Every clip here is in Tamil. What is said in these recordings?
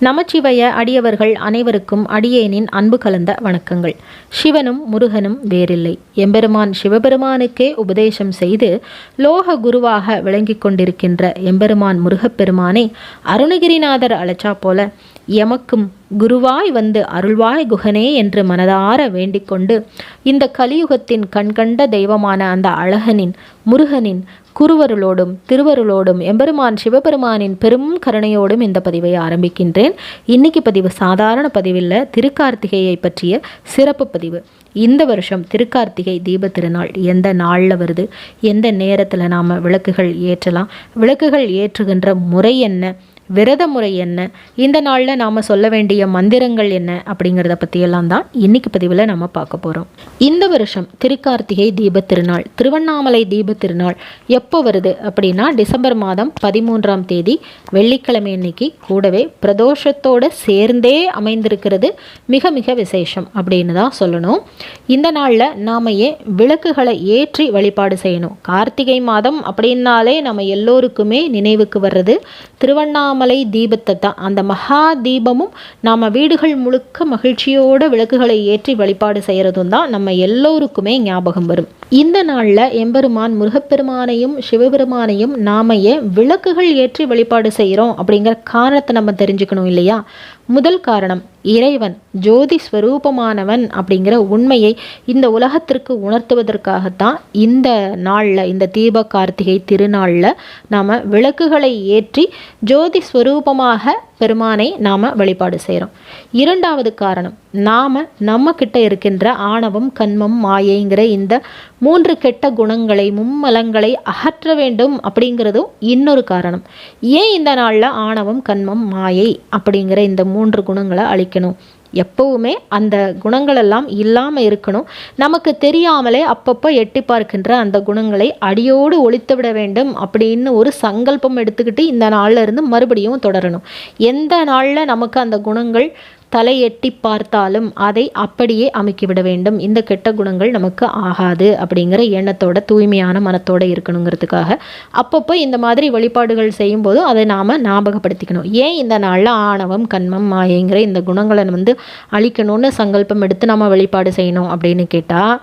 நமச்சிவய அடியவர்கள் அனைவருக்கும் அடியேனின் அன்பு கலந்த வணக்கங்கள். சிவனும் முருகனும் வேறில்லை. எம்பெருமான் சிவபெருமானுக்கே உபதேசம் செய்து லோக குருவாக விளங்கி கொண்டிருக்கின்ற எம்பெருமான் முருகப்பெருமானை அருணகிரிநாதர் அழைச்சா போல எமக்கும் குருவாய் வந்து அருள்வாய் குகனே என்று மனதார வேண்டிக் கொண்டு இந்த கலியுகத்தின் கண்கண்ட தெய்வமான அந்த அழகனின் முருகனின் குருவருளோடும் திருவருளோடும் எம்பெருமான் சிவபெருமானின் பெரும் கருணையோடும் இந்த பதிவை ஆரம்பிக்கின்றேன். இன்னைக்கு பதிவு சாதாரண பதிவில் திருக்கார்த்திகையை பற்றிய சிறப்பு பதிவு. இந்த வருஷம் திருக்கார்த்திகை தீப திருநாள் எந்த நாளில் வருது, எந்த நேரத்தில் நாம் விளக்குகள் ஏற்றலாம், விளக்குகள் ஏற்றுகின்ற முறை என்ன, விரத முறை என்ன, இந்த நாளில் நாம் சொல்ல வேண்டிய மந்திரங்கள் என்ன அப்படிங்கிறத பற்றியெல்லாம் தான் இன்னைக்கு பதிவில் நம்ம பார்க்க போகிறோம். இந்த வருஷம் திருக்கார்த்திகை தீப திருநாள், திருவண்ணாமலை தீப திருநாள் எப்போ வருது அப்படின்னா டிசம்பர் மாதம் 13ஆம் தேதி வெள்ளிக்கிழமை அன்னைக்கு, கூடவே பிரதோஷத்தோடு சேர்ந்தே அமைந்திருக்கிறது. மிக மிக விசேஷம் அப்படின்னு தான் சொல்லணும். இந்த நாளில் நாம் ஏன் விளக்குகளை ஏற்றி வழிபாடு செய்யணும்? கார்த்திகை மாதம் அப்படின்னாலே நம்ம எல்லோருக்குமே நினைவுக்கு வர்றது திருவண்ணாமலை தீபத்தை தான். அந்த மகா தீபமும் நாம் வீடுகள் முழுக்க மகிழ்ச்சியோட விளக்குகளை ஏற்றி வழிபாடு செய்கிறதும் தான் நம்ம எல்லோருக்குமே ஞாபகம் வரும். இந்த நாளில் எம்பெருமான் முருகப்பெருமானையும் சிவபெருமானையும் நாம ஏன் விளக்குகள் ஏற்றி வழிபாடு செய்கிறோம் அப்படிங்கிற காரணத்தை நம்ம தெரிஞ்சுக்கணும் இல்லையா? முதல் காரணம், இறைவன் ஜோதி ஸ்வரூபமானவன் அப்படிங்கிற உண்மையை இந்த உலகத்திற்கு உணர்த்துவதற்காகத்தான் இந்த நாளில், இந்த தீப கார்த்திகை திருநாளில் நாம் விளக்குகளை ஏற்றி ஜோதி ஸ்வரூபமாக பெருமானை நாம் வழிபாடு செய்கிறோம். இரண்டாவது காரணம், நாம் நம்ம கிட்ட இருக்கின்ற ஆணவம், கன்மம், மாயைங்கிற இந்த 3 கெட்ட குணங்களை, மும்மலங்களை அகற்ற வேண்டும் அப்படிங்கிறதும் இன்னொரு காரணம். ஏன் இந்த நாளில் ஆணவம், கன்மம், மாயை அப்படிங்கிற இந்த 3 குணங்களை அழிக்கணும்? எப்பவுமே அந்த குணங்களெல்லாம் இல்லாமல் இருக்கணும். நமக்கு தெரியாமலே அப்பப்போ எட்டி பார்க்கின்ற அந்த குணங்களை அடியோடு ஒழித்து விட வேண்டும் அப்படின்னு ஒரு சங்கல்பம் எடுத்துக்கிட்டு இந்த நாளில் இருந்து மறுபடியும் தொடரணும். எந்த நாளில் நமக்கு அந்த குணங்கள் தலை எட்டி பார்த்தாலும் அதை அப்படியே அமுக்கிவிட வேண்டும். இந்த கெட்ட குணங்கள் நமக்கு ஆகாது அப்படிங்கிற எண்ணத்தோட, தூய்மையான மனத்தோடு இருக்கணுங்கிறதுக்காக அப்பப்போ இந்த மாதிரி வழிபாடுகள் செய்யும்போது அதை நாம் ஞாபகப்படுத்திக்கணும். ஏன் இந்த நாளில் ஆணவம், கன்மம், மாயைங்கிற இந்த குணங்களை அழிக்கணும்னு சங்கல்பம் எடுத்து நம்ம வழிபாடு செய்யணும் அப்படின்னு கேட்டால்,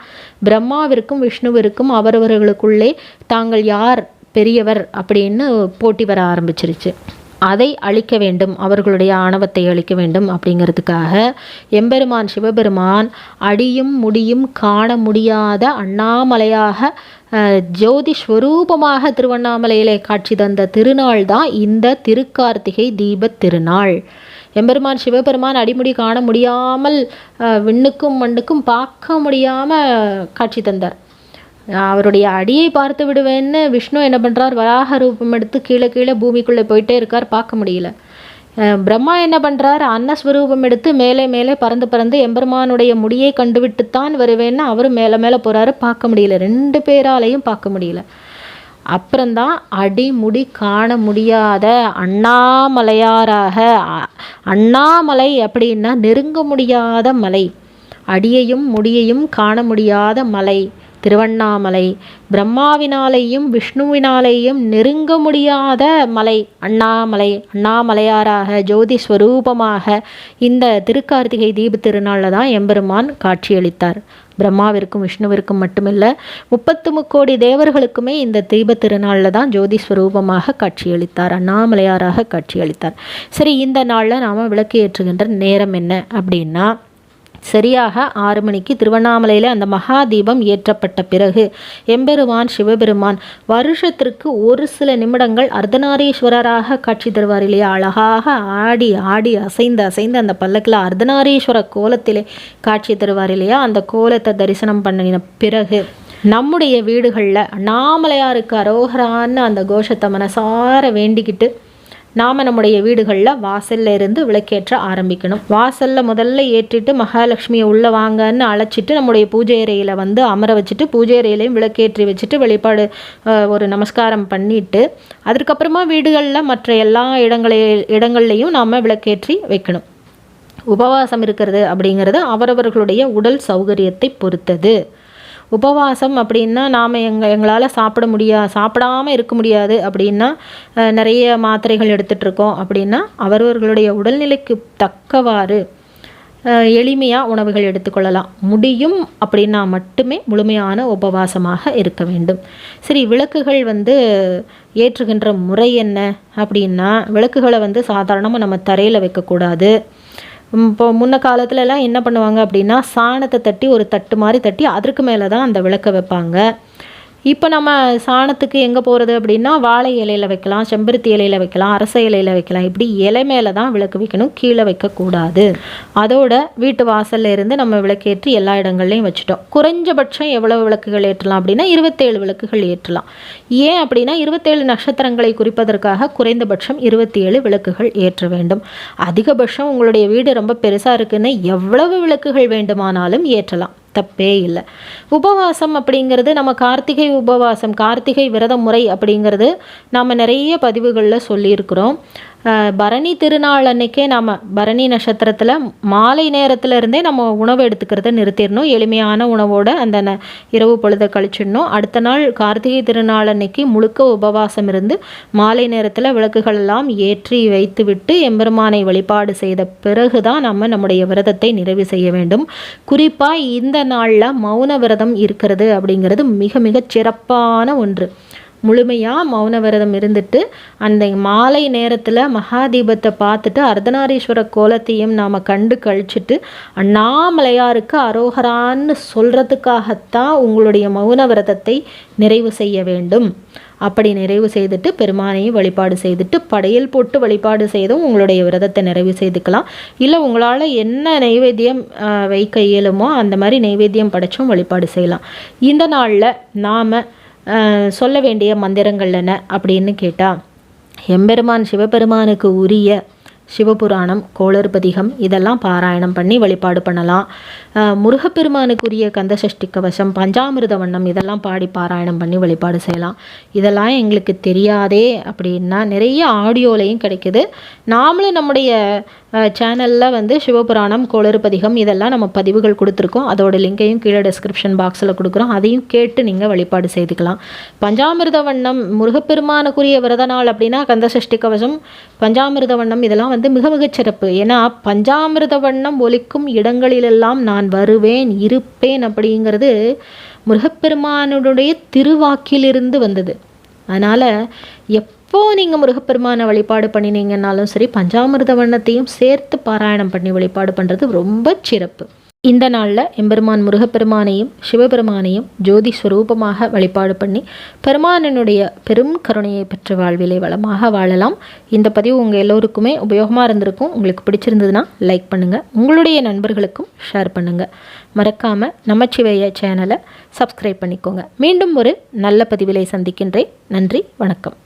பிரம்மாவிற்கும் விஷ்ணுவிற்கும் அவரவர்களுக்குள்ளே தாங்கள் யார் பெரியவர் அப்படின்னு போட்டி வர ஆரம்பிச்சிருச்சு. அதை அழிக்க வேண்டும், அவர்களுடைய ஆணவத்தை அழிக்க வேண்டும் அப்படிங்கிறதுக்காக எம்பெருமான் சிவபெருமான் அடியும் முடியும் காண முடியாத அண்ணாமலையாக ஜோதி ஸ்வரூபமாக திருவண்ணாமலையிலே காட்சி தந்த திருநாள் தான் இந்த திருக்கார்த்திகை தீப திருநாள். எம்பெருமான் சிவபெருமான் அடிமுடி காண முடியாமல், விண்ணுக்கும் மண்ணுக்கும் பார்க்க முடியாமல் காட்சி தந்தார். அவருடைய அடியை பார்த்து விடுவேன்னு விஷ்ணு என்ன பண்ணுறார், வராக ரூபம் எடுத்து கீழே கீழே பூமிக்குள்ளே போயிட்டே இருக்கார், பார்க்க முடியல. பிரம்மா என்ன பண்ணுறார், அன்னஸ்வரூபம் எடுத்து மேலே மேலே பறந்து பறந்து எம்பெருமானுடைய முடியை கண்டுவிட்டுத்தான் வருவேன்னு அவரும் மேலே மேலே போகிறாரு, பார்க்க முடியல. 2 பேராலையும் பார்க்க முடியல. அப்புறம்தான் அடிமுடி காண முடியாத அண்ணாமலையாராக, அண்ணாமலை அப்படின்னா நெருங்க முடியாத மலை, அடியையும் முடியையும் காண முடியாத மலை திருவண்ணாமலை, பிரம்மாவினாலேயும் விஷ்ணுவினாலேயும் நெருங்க முடியாத மலை அண்ணாமலை, அண்ணாமலையாராக ஜோதி ஸ்வரூபமாக இந்த திருக்கார்த்திகை தீப திருநாளில் தான் எம்பெருமான் காட்சியளித்தார். பிரம்மாவிற்கும் விஷ்ணுவிற்கும் மட்டுமில்லை, 33 கோடி தேவர்களுக்குமே இந்த தீப திருநாளில் தான் ஜோதி ஸ்வரூபமாக காட்சியளித்தார், அண்ணாமலையாராக காட்சியளித்தார். சரி, இந்த நாளில் நாம் விளக்கு ஏற்றுகின்ற நேரம் என்ன அப்படின்னா, சரியாக 6 மணிக்கு திருவண்ணாமலையில் அந்த மகா தீபம் ஏற்றப்பட்ட பிறகு எம்பெருமான் சிவபெருமான் வருஷத்திற்கு ஒரு சில நிமிடங்கள் அர்த்தநாரீஸ்வரராக காட்சி தருவார் இல்லையா? அழகாக ஆடி ஆடி அசைந்து அசைந்து அந்த பல்லக்கில் அர்த்தநாரீஸ்வர கோலத்திலே காட்சி தருவார் இல்லையா? அந்த கோலத்தை தரிசனம் பண்ணின பிறகு நம்முடைய வீடுகளில் அண்ணாமலையாருக்கு அரோகரான்னு அந்த கோஷத்தை மனசார வேண்டிக்கிட்டு நாம் நம்முடைய வீடுகளில் வாசலில் இருந்து விளக்கேற்ற ஆரம்பிக்கணும். வாசலில் முதல்ல ஏற்றிட்டு மகாலட்சுமியை உள்ளே வாங்கன்னு அழைச்சிட்டு நம்முடைய பூஜை அறையில் அமர வச்சுட்டு பூஜை அறையிலையும் விளக்கேற்றி வச்சுட்டு வழிபாடு ஒரு நமஸ்காரம் பண்ணிட்டு அதுக்கப்புறமா வீடுகளில் மற்ற எல்லா இடங்கள்லையும் நாம் விளக்கேற்றி வைக்கணும். உபவாசம் இருக்கிறது அப்படிங்கிறது அவரவர்களுடைய உடல் சௌகரியத்தை பொறுத்தது. உபவாசம் அப்படின்னா நாம் எங்களால் சாப்பிடாமல் இருக்க முடியாது அப்படின்னா, நிறைய மாத்திரைகள் எடுத்துகிட்ருக்கோம் அப்படின்னா, அவரவர்களுடைய உடல்நிலைக்கு தக்கவாறு எளிமையாக உணவுகள் எடுத்துக்கொள்ளலாம். முடியும் அப்படின்னா மட்டுமே முழுமையான உபவாசமாக இருக்க வேண்டும். சரி, விளக்குகள் ஏற்றுகின்ற முறை என்ன அப்படின்னா, விளக்குகளை சாதாரணமாக நம்ம தரையில் வைக்கக்கூடாது. இப்போ முன்ன காலத்துலலாம் என்ன பண்ணுவாங்க அப்படின்னா, சாணத்தை தட்டி ஒரு தட்டு மாதிரி தட்டி அதற்கு மேலே தான் அந்த விளக்கை வைப்பாங்க. இப்போ நம்ம சாணத்துக்கு எங்கே போகிறது அப்படின்னா, வாழை இலையில் வைக்கலாம், செம்பருத்தி இலையில் வைக்கலாம், அரச இலையில் வைக்கலாம். இப்படி இலை மேலே தான் விளக்கு வைக்கணும், கீழே வைக்கக்கூடாது. அதோட வீட்டு வாசலில் இருந்து நம்ம விளக்கேற்றி எல்லா இடங்கள்லையும் வச்சுட்டோம். குறைஞ்சபட்சம் எவ்வளவு விளக்குகள் ஏற்றலாம் அப்படின்னா 27 விளக்குகள் ஏற்றலாம். ஏன் அப்படின்னா 27 நட்சத்திரங்களை குறிப்பதற்காக குறைந்தபட்சம் 27 விளக்குகள் ஏற்ற வேண்டும். அதிகபட்சம் உங்களுடைய வீடு ரொம்ப பெருசாக இருக்குன்னு எவ்வளவு விளக்குகள் வேண்டுமானாலும் ஏற்றலாம், தப்பே இல்லை. உபவாசம் அப்படிங்கிறது நம்ம கார்த்திகை உபவாசம், கார்த்திகை விரத முறை அப்படிங்கிறது நாம் நிறைய பதிவுகளில் சொல்லியிருக்கிறோம். பரணி திருநாள் அன்னைக்கே நாம் பரணி நட்சத்திரத்தில் மாலை நேரத்தில் இருந்தே நம்ம உணவு எடுத்துக்கிறத நிறுத்திடணும். எளிமையான உணவோடு அந்த இரவு பொழுதை கழிச்சிடணும். அடுத்த நாள் கார்த்திகை திருநாள் அன்னைக்கு முழுக்க உபவாசம் இருந்து மாலை நேரத்தில் விளக்குகள் எல்லாம் ஏற்றி வைத்து விட்டு எம்பெருமானை வழிபாடு செய்த பிறகு தான் நம்முடைய விரதத்தை நிறைவு செய்ய வேண்டும். குறிப்பாக இந்த நாளில் மௌன விரதம் இருக்கிறது அப்படிங்கிறது மிக மிக சிறப்பான ஒன்று. முழுமையாக மௌன விரதம் இருந்துட்டு அந்த மாலை நேரத்தில் மகாதீபத்தை பார்த்துட்டு அர்த்தநாரீஸ்வர கோலத்தையும் நாம் கண்டு கழிச்சிட்டு அண்ணாமலையாருக்கு அரோகரான்னு சொல்கிறதுக்காகத்தான் உங்களுடைய மௌன விரதத்தை நிறைவு செய்ய வேண்டும். அப்படி நிறைவு செய்துட்டு பெருமானையும் வழிபாடு செய்துட்டு படையல் போட்டு வழிபாடு செய்தும் உங்களுடைய விரதத்தை நிறைவு செய்துக்கலாம். இல்லை உங்களால் என்ன நைவேத்தியம் வைக்க இயலுமோ அந்த மாதிரி நைவேத்தியம் படைச்சும் வழிபாடு செய்யலாம். இந்த நாளில் நாம் சொல்ல வேண்டிய மந்திரங்கள் என்ன அப்படின்னு கேட்டால், எம்பெருமான் சிவபெருமானுக்கு உரிய சிவபுராணம், கோளறுபதிகம் இதெல்லாம் பாராயணம் பண்ணி வழிபாடு பண்ணலாம். முருகப்பெருமானுக்குரிய கந்தசஷ்டி கவசம், பஞ்சாமிர்த வண்ணம் இதெல்லாம் பாடி பாராயணம் பண்ணி வழிபாடு செய்யலாம். இதெல்லாம் எங்களுக்கு தெரியாதே அப்படின்னா நிறைய ஆடியோலையும் கிடைக்குது. நாமளும் நம்முடைய சேனலில் சிவபுராணம், கோளறுபதிகம் இதெல்லாம் நம்ம பதிவுகள் கொடுத்துருக்கோம். அதோட லிங்கையும் கீழே டிஸ்கிரிப்ஷன் பாக்ஸில் கொடுக்குறோம். அதையும் கேட்டு நீங்கள் வழிபாடு செய்துக்கலாம். பஞ்சாமிர்த வண்ணம் முருகப்பெருமானுக்குரிய விரத நாள் அப்படின்னா கந்தசஷ்டி கவசம், பஞ்சாமிர்த வண்ணம் இதெல்லாம் மிக மிகச் சிறப்பு. ஏன்னா பஞ்சாமிர்த வண்ணம் ஒலிக்கும் இடங்களிலெல்லாம் நான் வருவேன் இருப்பேன் அப்படிங்கிறது முருகப்பெருமானுடைய திருவாக்கிலிருந்து வந்தது. அதனால் எப்போ நீங்கள் முருகப்பெருமானை வழிபாடு பண்ணினீங்கன்னாலும் சரி, பஞ்சாமிர்த வண்ணத்தையும் சேர்த்து பாராயணம் பண்ணி வழிபாடு பண்ணுறது ரொம்ப சிறப்பு. இந்த நாளில் எம்பெருமான் முருகப்பெருமானையும் சிவபெருமானையும் ஜோதி ஸ்வரூபமாக வழிபாடு பண்ணி பெருமானினுடைய பெரும் கருணையை பெற்ற வாழ்விலை வளமாக வாழலாம். இந்த பதிவு உங்கள் எல்லோருக்குமே உபயோகமாக இருந்திருக்கும். உங்களுக்கு பிடிச்சிருந்ததுன்னா லைக் பண்ணுங்கள், உங்களுடைய நண்பர்களுக்கும் ஷேர் பண்ணுங்கள். மறக்காமல் நமச்சிவாய சேனலை சப்ஸ்கிரைப் பண்ணிக்கோங்க. மீண்டும் ஒரு நல்ல பதிவிலை சந்திக்கின்றேன். நன்றி, வணக்கம்.